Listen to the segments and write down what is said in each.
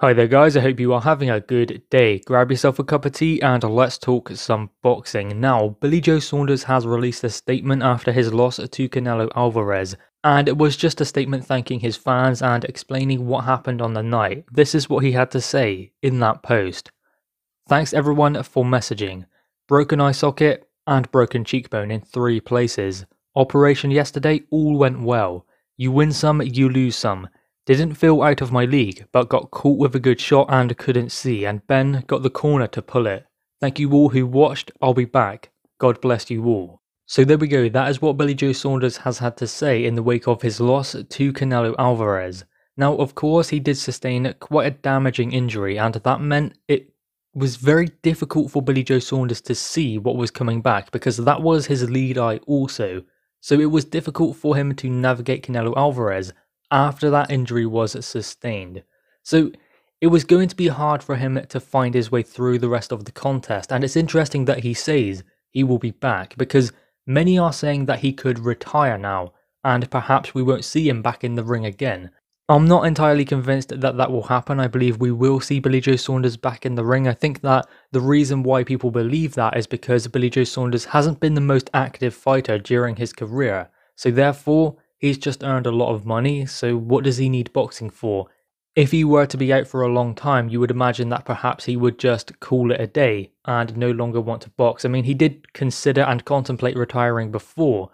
Hi there guys, I hope you are having a good day. Grab yourself a cup of tea and let's talk some boxing. Now, Billy Joe Saunders has released a statement after his loss to Canelo Alvarez, and it was just a statement thanking his fans and explaining what happened on the night. This is what he had to say in that post. Thanks everyone for messaging. Broken eye socket and broken cheekbone in 3 places. Operation yesterday all went well. You win some, you lose some. Didn't feel out of my league, but got caught with a good shot and couldn't see, and Ben got the corner to pull it. Thank you all who watched, I'll be back. God bless you all. So there we go, that is what Billy Joe Saunders has had to say in the wake of his loss to Canelo Alvarez. Now of course he did sustain quite a damaging injury, and that meant it was very difficult for Billy Joe Saunders to see what was coming back, because that was his lead eye also. So it was difficult for him to navigate Canelo Alvarez after that injury was sustained. So it was going to be hard for him to find his way through the rest of the contest, and it's interesting that he says he will be back, because many are saying that he could retire now, and perhaps we won't see him back in the ring again. I'm not entirely convinced that that will happen. I believe we will see Billy Joe Saunders back in the ring. I think that the reason why people believe that is because Billy Joe Saunders hasn't been the most active fighter during his career, so therefore he's just earned a lot of money, so what does he need boxing for? If he were to be out for a long time, you would imagine that perhaps he would just call it a day and no longer want to box. I mean, he did consider and contemplate retiring before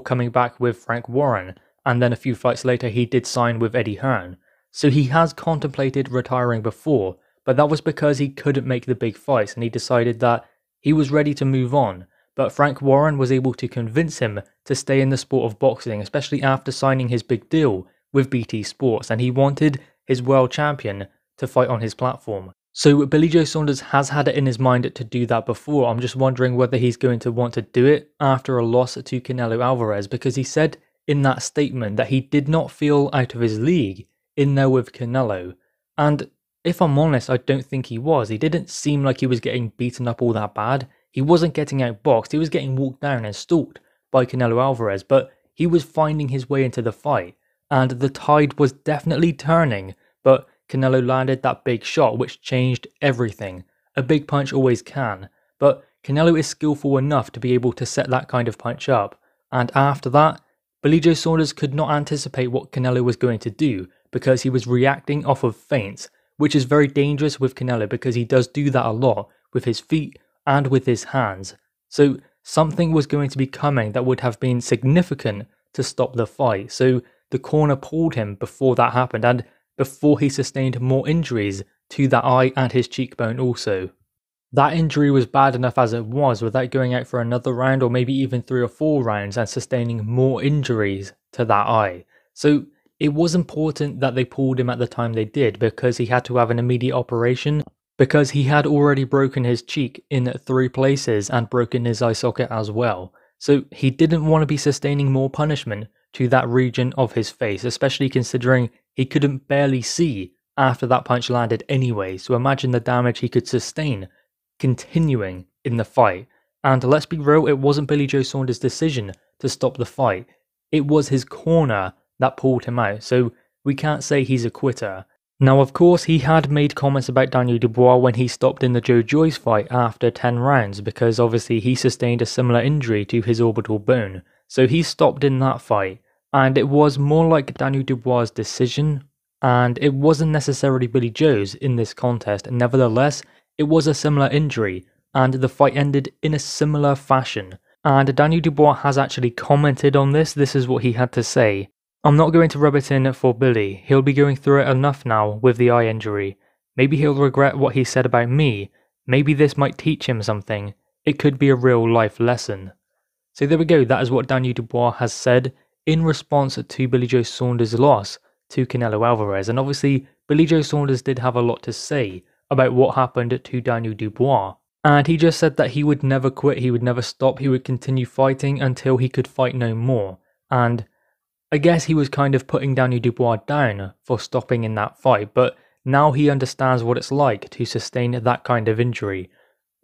coming back with Frank Warren, and then a few fights later he did sign with Eddie Hearn. So he has contemplated retiring before, but that was because he couldn't make the big fights and he decided that he was ready to move on. But Frank Warren was able to convince him to stay in the sport of boxing, especially after signing his big deal with BT Sports, and he wanted his world champion to fight on his platform. So Billy Joe Saunders has had it in his mind to do that before. I'm just wondering whether he's going to want to do it after a loss to Canelo Alvarez, because he said in that statement that he did not feel out of his league in there with Canelo. And if I'm honest, I don't think he was. He didn't seem like he was getting beaten up all that bad. He wasn't getting outboxed, he was getting walked down and stalked by Canelo Alvarez, but he was finding his way into the fight, and the tide was definitely turning, but Canelo landed that big shot which changed everything. A big punch always can, but Canelo is skillful enough to be able to set that kind of punch up, and after that, Billy Joe Saunders could not anticipate what Canelo was going to do, because he was reacting off of feints, which is very dangerous with Canelo because he does do that a lot with his feet and with his hands. So something was going to be coming that would have been significant to stop the fight. So the corner pulled him before that happened, and before he sustained more injuries to that eye and his cheekbone also. That injury was bad enough as it was, without going out for another round or maybe even 3 or 4 rounds and sustaining more injuries to that eye. So it was important that they pulled him at the time they did, because he had to have an immediate operation, because he had already broken his cheek in 3 places and broken his eye socket as well. So he didn't want to be sustaining more punishment to that region of his face, especially considering he couldn't barely see after that punch landed anyway. So imagine the damage he could sustain continuing in the fight. And let's be real, it wasn't Billy Joe Saunders' decision to stop the fight. It was his corner that pulled him out, so we can't say he's a quitter. Now of course he had made comments about Daniel Dubois when he stopped in the Joe Joyce fight after 10 rounds, because obviously he sustained a similar injury to his orbital bone. So he stopped in that fight, and it was more like Daniel Dubois' decision, and it wasn't necessarily Billy Joe's in this contest. Nevertheless, it was a similar injury, and the fight ended in a similar fashion. And Daniel Dubois has actually commented on this. This is what he had to say. I'm not going to rub it in for Billy. He'll be going through it enough now with the eye injury. Maybe he'll regret what he said about me. Maybe this might teach him something. It could be a real life lesson. So there we go, that is what Daniel Dubois has said in response to Billy Joe Saunders' loss to Canelo Alvarez. And obviously, Billy Joe Saunders did have a lot to say about what happened to Daniel Dubois. And he just said that he would never quit, he would never stop, he would continue fighting until he could fight no more. And I guess he was kind of putting Daniel Dubois down for stopping in that fight, but now he understands what it's like to sustain that kind of injury.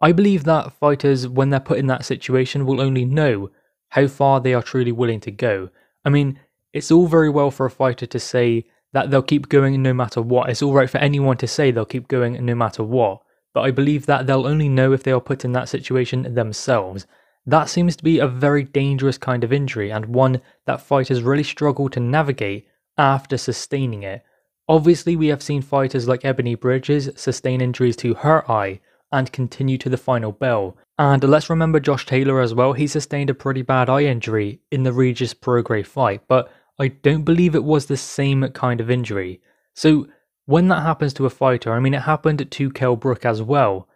I believe that fighters, when they're put in that situation, will only know how far they are truly willing to go. I mean, it's all very well for a fighter to say that they'll keep going no matter what. It's alright for anyone to say they'll keep going no matter what, but I believe that they'll only know if they are put in that situation themselves. That seems to be a very dangerous kind of injury, and one that fighters really struggle to navigate after sustaining it. Obviously, we have seen fighters like Ebony Bridges sustain injuries to her eye and continue to the final bell. And let's remember Josh Taylor as well. He sustained a pretty bad eye injury in the Regis Prograis fight, but I don't believe it was the same kind of injury. So when that happens to a fighter, I mean, it happened to Kell Brook as well.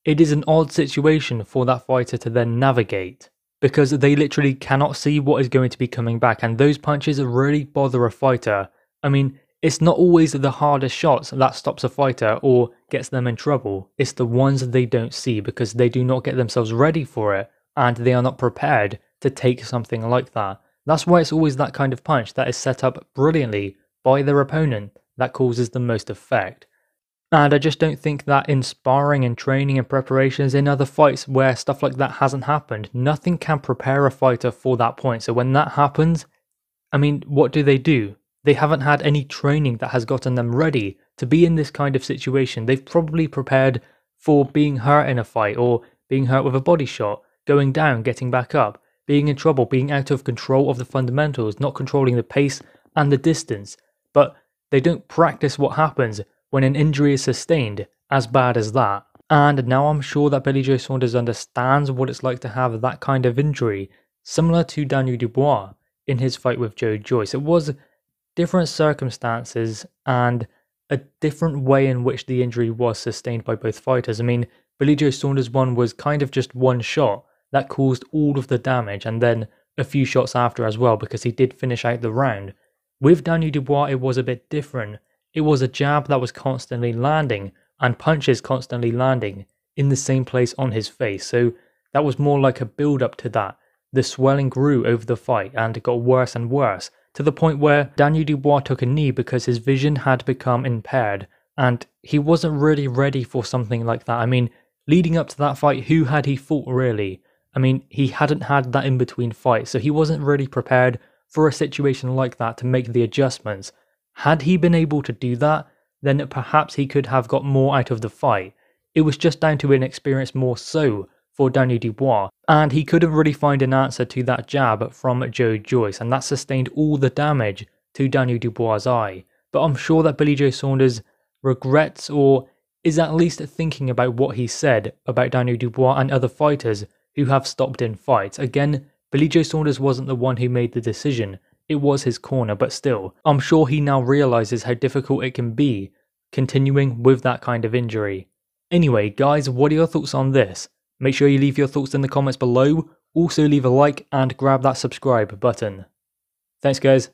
It is an odd situation for that fighter to then navigate, because they literally cannot see what is going to be coming back, and those punches really bother a fighter. I mean, it's not always the hardest shots that stops a fighter or gets them in trouble. It's the ones they don't see because they do not get themselves ready for it and they are not prepared to take something like that. That's why it's always that kind of punch that is set up brilliantly by their opponent that causes the most effect. And I just don't think that in sparring and training and preparations in other fights where stuff like that hasn't happened, nothing can prepare a fighter for that point. So when that happens, I mean, what do? They haven't had any training that has gotten them ready to be in this kind of situation. They've probably prepared for being hurt in a fight, or being hurt with a body shot, going down, getting back up, being in trouble, being out of control of the fundamentals, not controlling the pace and the distance. But they don't practice what happens when an injury is sustained as bad as that. And now I'm sure that Billy Joe Saunders understands what it's like to have that kind of injury, similar to Daniel Dubois in his fight with Joe Joyce. It was different circumstances and a different way in which the injury was sustained by both fighters. I mean, Billy Joe Saunders' one was kind of just one shot that caused all of the damage, and then a few shots after as well, because he did finish out the round. With Daniel Dubois, it was a bit different. It was a jab that was constantly landing and punches constantly landing in the same place on his face, so that was more like a build-up to that. The swelling grew over the fight and it got worse and worse, to the point where Daniel Dubois took a knee because his vision had become impaired, and he wasn't really ready for something like that. I mean, leading up to that fight, who had he fought really? I mean, he hadn't had that in-between fight, so he wasn't really prepared for a situation like that to make the adjustments. Had he been able to do that, then perhaps he could have got more out of the fight. It was just down to inexperience more so for Daniel Dubois, and he couldn't really find an answer to that jab from Joe Joyce, and that sustained all the damage to Daniel Dubois' eye. But I'm sure that Billy Joe Saunders regrets, or is at least thinking about what he said about Daniel Dubois and other fighters who have stopped in fights. Again, Billy Joe Saunders wasn't the one who made the decision, it was his corner, but still, I'm sure he now realises how difficult it can be continuing with that kind of injury. Anyway, guys, what are your thoughts on this? Make sure you leave your thoughts in the comments below. Also leave a like and grab that subscribe button. Thanks, guys.